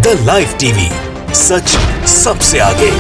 The live TV, सच सबसे आगे।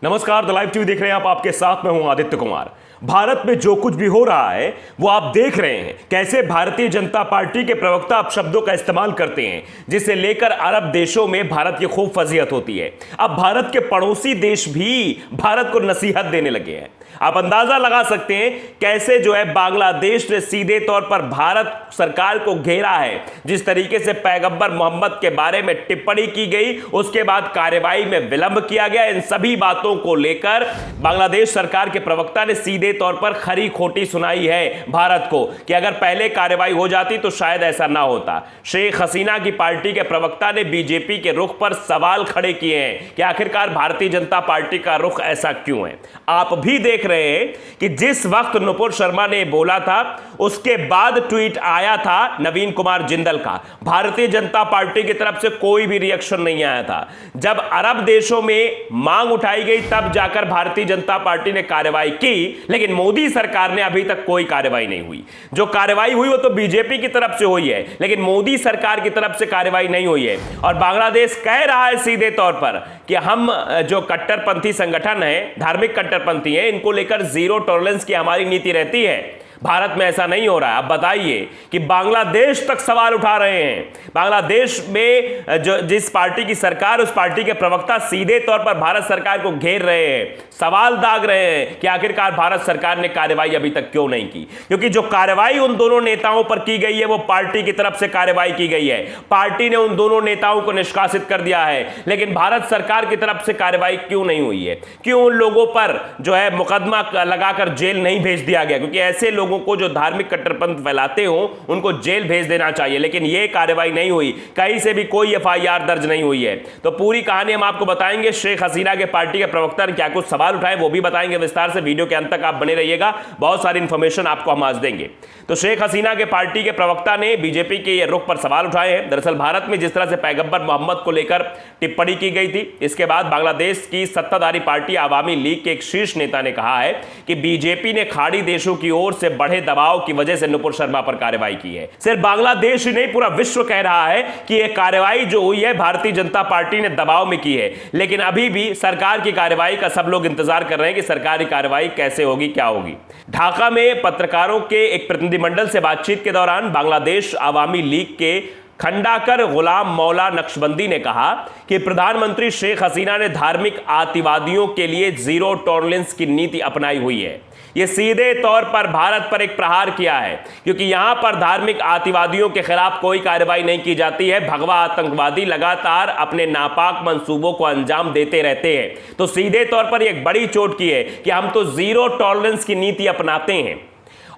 नमस्कार, द लाइव टीवी देख रहे हैं आप। आपके साथ में हूं आदित्य कुमार। भारत में जो कुछ भी हो रहा है वो आप देख रहे हैं। कैसे भारतीय जनता पार्टी के प्रवक्ता अब शब्दों का इस्तेमाल करते हैं जिसे लेकर अरब देशों में भारत की खूब फजीहत होती है। अब भारत के पड़ोसी देश भी भारत को नसीहत देने लगे हैं। आप अंदाजा लगा सकते हैं कैसे जो है बांग्लादेश ने सीधे तौर पर भारत सरकार को घेरा है। जिस तरीके से पैगंबर मोहम्मद के बारे में टिप्पणी की गई, उसके बाद कार्रवाई में विलंब किया गया। इन सभी बातों को लेकर बांग्लादेश सरकार के प्रवक्ता ने सीधे तौर पर खरी खोटी सुनाई है भारत को कि अगर पहले कार्रवाई हो जाती तो शायद ऐसा ना होता। शेख हसीना की पार्टी के प्रवक्ता ने बीजेपी के रुख पर सवाल खड़े किए हैं कि आखिरकार भारतीय जनता पार्टी का रुख ऐसा क्यों है। आप भी देख रहे हैं कि जिस वक्त नुपुर शर्मा ने बोला था उसके बाद ट्वीट आया था नवीन कुमार जिंदल का। भारतीय जनता पार्टी की तरफ से कोई भी रिएक्शन नहीं आया था। जब अरब देशों में मांग उठाई गई तब जाकर भारतीय जनता पार्टी ने कार्रवाई की, लेकिन मोदी सरकार ने अभी तक कोई कार्रवाई नहीं हुई। जो कार्रवाई हुई वो तो बीजेपी की तरफ से हुई है, लेकिन मोदी सरकार की तरफ से कार्रवाई नहीं हुई है। और बांग्लादेश कह रहा है सीधे तौर पर कि हम जो कट्टरपंथी संगठन है, धार्मिक कट्टरपंथी है, इनको लेकर जीरो टॉलरेंस की हमारी नीति रहती है। भारत में ऐसा नहीं हो रहा है। अब बताइए कि बांग्लादेश तक सवाल उठा रहे हैं। बांग्लादेश में जो जिस पार्टी की सरकार, उस पार्टी के प्रवक्ता सीधे तौर पर भारत सरकार को घेर रहे हैं, सवाल दाग रहे हैं कि आखिरकार भारत सरकार ने कार्रवाई अभी तक क्यों नहीं की। क्योंकि जो कार्रवाई उन दोनों नेताओं पर की गई है वो पार्टी की तरफ से कार्रवाई की गई है। पार्टी ने उन दोनों नेताओं को निष्कासित कर दिया है, लेकिन भारत सरकार की तरफ से कार्रवाई क्यों नहीं हुई है? क्यों उन लोगों पर जो है मुकदमा लगाकर जेल नहीं भेज दिया गया? क्योंकि ऐसे लोगों को जो धार्मिक कट्टरपंथ फैलाते हो उनको जेल भेज देना चाहिए, लेकिन यह कार्रवाई नहीं हुई। कहीं से भी कोई एफआईआर दर्ज नहीं हुई है। तो पूरी कहानी हम आपको बताएंगे। शेख हसीना के पार्टी के प्रवक्ता ने क्या कुछ सवाल उठाए वो भी बताएंगे विस्तार से। वीडियो के अंत तक आप बने रहिएगा, बहुत सारी इंफॉर्मेशन आपको हम आज देंगे। तो शेख हसीना के पार्टी के प्रवक्ता ने बीजेपी के रुख पर सवाल उठाए हैं। दरअसल भारत में जिस तरह से पैगंबर मोहम्मद को लेकर टिप्पणी की गई थी, इसके बाद बांग्लादेश की सत्ताधारी पार्टी आवामी लीग के एक शीर्ष नेता ने कहा है कि बीजेपी ने खाड़ी देशों की ओर से बढ़े दबाव की वजह से नुपुर शर्मा पर कार्रवाई की है। सिर्फ बांग्लादेश ही नहीं, पूरा विश्व कह रहा है कि यह कार्रवाई जो हुई है भारतीय जनता पार्टी ने दबाव में की है। लेकिन अभी भी सरकार की कार्रवाई का सब लोग इंतजार कर रहे हैं कि सरकारी कार्रवाई कैसे होगी, क्या होगी। ढाका में पत्रकारों के एक प्रतिनिधिमंडल से बातचीत के दौरान बांग्लादेश आवामी लीग के खंडाकर गुलाम मौला नक्शबंदी ने कहा कि प्रधानमंत्री शेख हसीना ने धार्मिक आतिवादियों के लिए जीरो टॉलरेंस की नीति अपनाई हुई है। यह सीधे तौर पर भारत पर एक प्रहार किया है, क्योंकि यहां पर धार्मिक आतिवादियों के खिलाफ कोई कार्रवाई नहीं की जाती है। भगवा आतंकवादी लगातार अपने नापाक मंसूबों को अंजाम देते रहते हैं। तो सीधे तौर पर एक बड़ी चोट की है कि हम तो जीरो टॉलरेंस की नीति अपनाते हैं।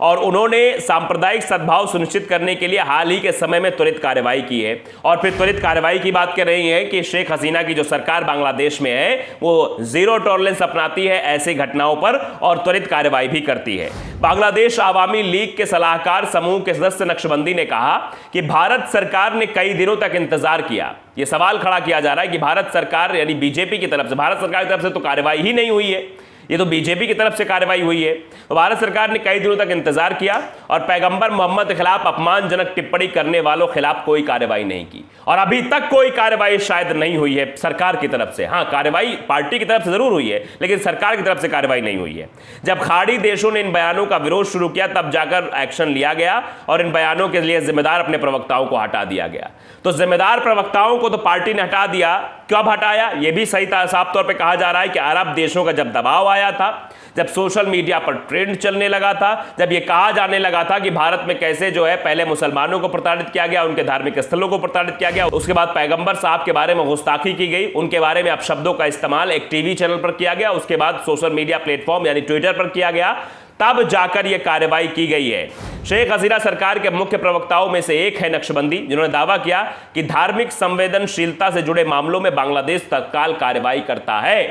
और उन्होंने सांप्रदायिक सद्भाव सुनिश्चित करने के लिए हाल ही के समय में त्वरित कार्रवाई की है। और फिर त्वरित कार्रवाई की बात कर रही है कि शेख हसीना की जो सरकार बांग्लादेश में है वो जीरो टॉलरेंस अपनाती है ऐसी घटनाओं पर और त्वरित कार्रवाई भी करती है। बांग्लादेश आवामी लीग के सलाहकार समूह के सदस्य नक्शबंदी ने कहा कि भारत सरकार ने कई दिनों तक इंतजार किया। यह सवाल खड़ा किया जा रहा है कि भारत सरकार यानी बीजेपी की तरफ से, भारत सरकार की तरफ से तो कार्रवाई ही नहीं हुई है, ये तो बीजेपी की तरफ से कार्रवाई हुई है। तो भारत सरकार ने कई दिनों तक इंतजार किया और पैगंबर मोहम्मद के खिलाफ अपमानजनक टिप्पणी करने वालों के खिलाफ कोई कार्रवाई नहीं की। और अभी तक कोई कार्रवाई शायद नहीं हुई है सरकार की तरफ से। हाँ, कार्रवाई पार्टी की तरफ से जरूर हुई है, लेकिन सरकार की तरफ से कार्रवाई नहीं हुई है। जब खाड़ी देशों ने इन बयानों का विरोध शुरू किया तब जाकर एक्शन लिया गया और इन बयानों के लिए जिम्मेदार अपने प्रवक्ताओं को हटा दिया गया। तो जिम्मेदार प्रवक्ताओं को तो पार्टी ने हटा दिया। कब हटाया यह भी सही साफ तौर पर कहा जा रहा है कि अरब देशों का जब दबाव आया था, जब सोशल मीडिया पर ट्रेंड चलने लगा था, जब यह कहा जाने लगा था कि भारत में कैसे जो है पहले मुसलमानों को प्रताड़ित किया गया, उनके धार्मिक स्थलों को प्रताड़ित किया गया, उसके बाद पैगंबर साहब के बारे में गुस्ताखी की गई, उनके बारे में अपशब्दों का इस्तेमाल एक टीवी चैनल पर किया गया, उसके बाद सोशल मीडिया प्लेटफॉर्म यानी ट्विटर पर किया गया, तब जाकर यह कार्रवाई की गई है। शेख हसीना सरकार के मुख्य प्रवक्ताओं में से एक है नक्शबंदी, जिन्होंने दावा किया कि धार्मिक संवेदनशीलता से जुड़े मामलों में बांग्लादेश तत्काल कार्रवाई करता है।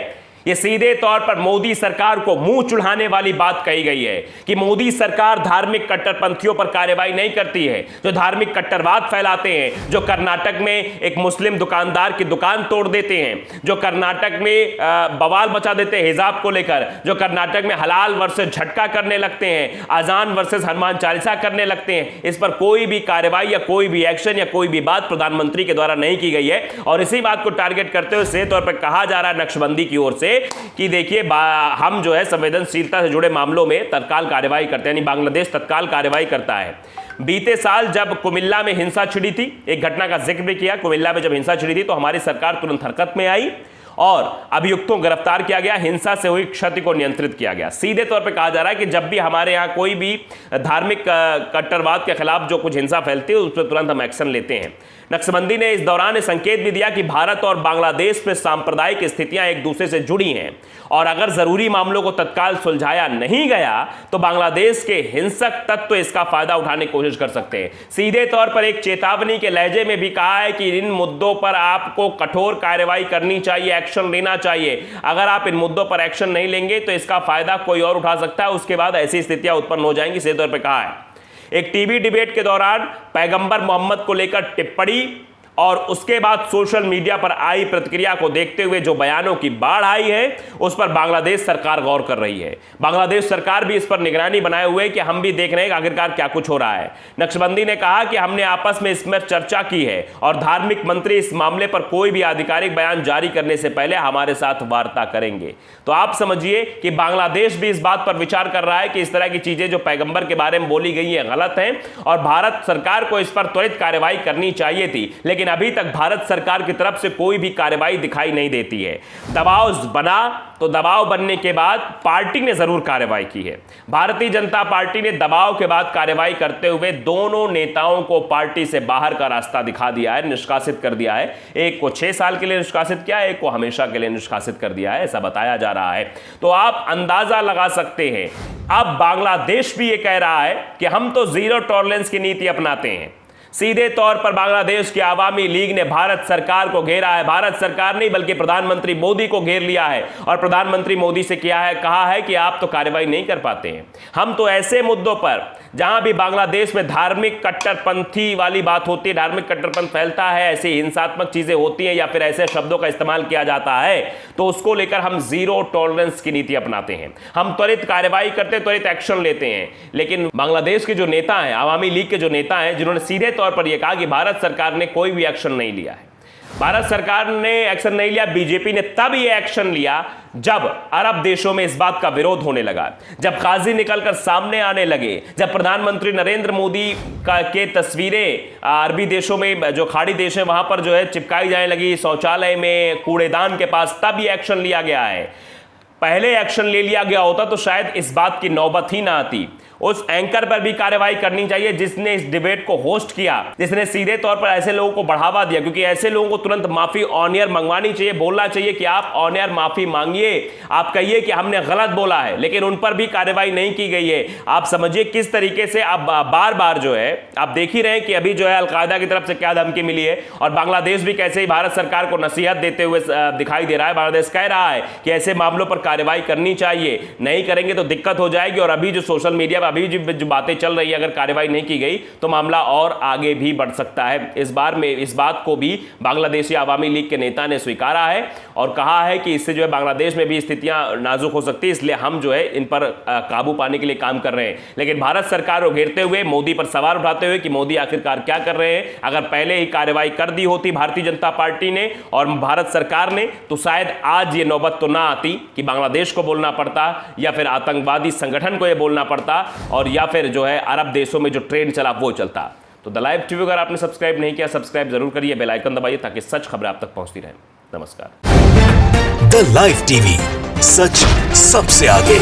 ये सीधे तौर पर मोदी सरकार को मुंह चुढ़ाने वाली बात कही गई है कि मोदी सरकार धार्मिक कट्टरपंथियों पर कार्रवाई नहीं करती है, जो धार्मिक कट्टरवाद फैलाते हैं, जो कर्नाटक में एक मुस्लिम दुकानदार की दुकान तोड़ देते हैं, जो कर्नाटक में बवाल मचा देते हैं हिजाब को लेकर, जो कर्नाटक में हलाल वर्सेस झटका करने लगते हैं, अजान वर्सेस हनुमान चालीसा करने लगते हैं। इस पर कोई भी कार्रवाई या कोई भी एक्शन या कोई भी बात प्रधानमंत्री के द्वारा नहीं की गई है। और इसी बात को टारगेट करते हुए सीधे तौर पर कहा जा रहा है नक्शबंदी की ओर से कि देखिए हम जो है संवेदनशीलता से जुड़े मामलों में तत्काल कार्रवाई करते हैं, यानी बांग्लादेश तत्काल कार्रवाई करता है। बीते साल जब कुमिल्ला में हिंसा छिड़ी थी, एक घटना का जिक्र भी किया, कुमिल्ला में जब हिंसा छिड़ी थी तो हमारी सरकार तुरंत हरकत में आई और अभियुक्तों को गिरफ्तार किया गया, हिंसा से हुई क्षति को नियंत्रित किया गया। सीधे तौर पे कहा जा रहा है कि जब भी हमारे यहाँ कोई भी धार्मिक कट्टरवाद के खिलाफ जो कुछ हिंसा फैलती है उस पर तुरंत हम एक्शन लेते हैं। नक्शबंदी ने इस दौरान ये संकेत भी दिया कि भारत और बांग्लादेश में सांप्रदायिक स्थितियां एक दूसरे से जुड़ी हैं और अगर जरूरी मामलों को तत्काल सुलझाया नहीं गया तो बांग्लादेश के हिंसक तत्व इसका फायदा उठाने की कोशिश कर सकते हैं। सीधे तौर पर एक चेतावनी के लहजे में भी कहा है कि इन मुद्दों पर आपको कठोर कार्रवाई करनी चाहिए, एक्शन लेना चाहिए। अगर आप इन मुद्दों पर एक्शन नहीं लेंगे तो इसका फायदा कोई और उठा सकता है, उसके बाद ऐसी स्थितियां उत्पन्न हो जाएंगी। सीधे तौर पर कहा है। एक टीवी डिबेट के दौरान पैगंबर मोहम्मद को लेकर टिप्पणी और उसके बाद सोशल मीडिया पर आई प्रतिक्रिया को देखते हुए जो बयानों की बाढ़ आई है उस पर बांग्लादेश सरकार गौर कर रही है। बांग्लादेश सरकार भी इस पर निगरानी बनाए हुए है कि हम भी देख रहे हैं आखिरकार क्या कुछ हो रहा है। नक्शबंदी ने कहा कि हमने आपस में इसमें चर्चा की है और धार्मिक मंत्री इस मामले पर कोई भी आधिकारिक बयान जारी करने से पहले हमारे साथ वार्ता करेंगे। तो आप समझिए कि बांग्लादेश भी इस बात पर विचार कर रहा है कि इस तरह की चीजें जो पैगंबर के बारे में बोली गई है गलत हैं और भारत सरकार को इस पर त्वरित कार्रवाई करनी चाहिए थी, लेकिन अभी तक भारत सरकार की तरफ से कोई भी कार्रवाई दिखाई नहीं देती है। दबाव बना तो दबाव बनने के बाद पार्टी ने जरूर कार्रवाई की है। भारतीय जनता पार्टी ने दबाव के बाद कार्रवाई करते हुए दोनों नेताओं को पार्टी से बाहर का रास्ता दिखा दिया है, निष्कासित कर दिया है। एक को 6 साल के लिए निष्कासित किया, एक को हमेशा के लिए निष्कासित कर दिया है, ऐसा बताया जा रहा है। तो आप अंदाजा लगा सकते हैं अब बांग्लादेश भी ये कह रहा है कि हम तो जीरो टॉलरेंस की नीति अपनाते हैं। सीधे तौर पर बांग्लादेश की आवामी लीग ने भारत सरकार को घेरा है। भारत सरकार नहीं बल्कि प्रधानमंत्री मोदी को घेर लिया है और प्रधानमंत्री मोदी से कहा है कि आप तो कार्रवाई नहीं कर पाते हैं। हम तो ऐसे मुद्दों पर जहां भी बांग्लादेश में धार्मिक कट्टरपंथी वाली बात होती है, धार्मिक कट्टरपंथ फैलता है, ऐसी हिंसात्मक चीजें होती हैं या फिर ऐसे शब्दों का इस्तेमाल किया जाता है तो उसको लेकर हम जीरो टॉलरेंस की नीति अपनाते हैं। हम त्वरित कार्रवाई करते हैं, त्वरित एक्शन लेते हैं। लेकिन बांग्लादेश के जो नेता हैं, आवामी लीग के जो नेता हैं, जिन्होंने सीधे तौर पर यह कहा कि भारत सरकार ने कोई भी एक्शन नहीं लिया है, भारत सरकार ने एक्शन नहीं लिया, बीजेपी ने तब यह एक्शन लिया जब अरब देशों में इस बात का विरोध होने लगा, जब काजी निकलकर सामने आने लगे, जब प्रधानमंत्री नरेंद्र मोदी के तस्वीरें अरबी देशों में जो खाड़ी देश है वहां पर जो है चिपकाई जाने लगी, शौचालय में, कूड़ेदान के पास, तब ये एक्शन लिया गया है। पहले एक्शन ले लिया गया होता तो शायद इस बात की नौबत ही ना आती। उस एंकर पर भी कार्रवाई करनी चाहिए जिसने इस डिबेट को होस्ट किया, जिसने सीधे तौर पर ऐसे लोगों को बढ़ावा दिया, क्योंकि ऐसे लोगों को तुरंत माफी ऑन एयर मंगवानी चाहिए, बोलना चाहिए कि आप ऑन एयर माफी मांगिए, आप कहिए कि हमने गलत बोला है, लेकिन उन पर भी कार्रवाई नहीं की गई है। आप समझिए किस तरीके से आप बार बार जो है आप देख ही रहे हैं कि अभी जो है अलकायदा की तरफ से क्या धमकी मिली है और बांग्लादेश भी कैसे ही भारत सरकार को नसीहत देते हुए दिखाई दे रहा है। बांग्लादेश कह रहा है कि ऐसे मामलों पर कार्रवाई करनी चाहिए, नहीं करेंगे तो दिक्कत हो जाएगी। और अभी जो सोशल मीडिया अभी जो बातें चल रही है, अगर कार्रवाई नहीं की गई तो मामला और आगे भी बढ़ सकता है। इस बार में इस बात को भी बांग्लादेशी आवामी लीग के नेता ने स्वीकारा है और कहा है कि इससे जो है बांग्लादेश में भी स्थितियां नाजुक हो सकती है, इसलिए हम जो है इन पर काबू पाने के लिए काम कर रहे हैं। लेकिन भारत सरकार को घेरते हुए, मोदी पर सवाल उठाते हुए कि मोदी आखिरकार क्या कर रहे हैं, अगर पहले ही कार्रवाई कर दी होती भारतीय जनता पार्टी ने और भारत सरकार ने तो शायद आज ये नौबत तो ना आती कि बांग्लादेश को बोलना पड़ता या फिर आतंकवादी संगठन को यह बोलना पड़ता और या फिर जो है अरब देशों में जो ट्रेंड चला वो चलता। तो द लाइव टीवी अगर आपने सब्सक्राइब नहीं किया, सब्सक्राइब जरूर करिए, बेल आइकन दबाइए ताकि सच खबरें आप तक पहुंचती रहें। नमस्कार। द लाइव टीवी, सच सबसे आगे।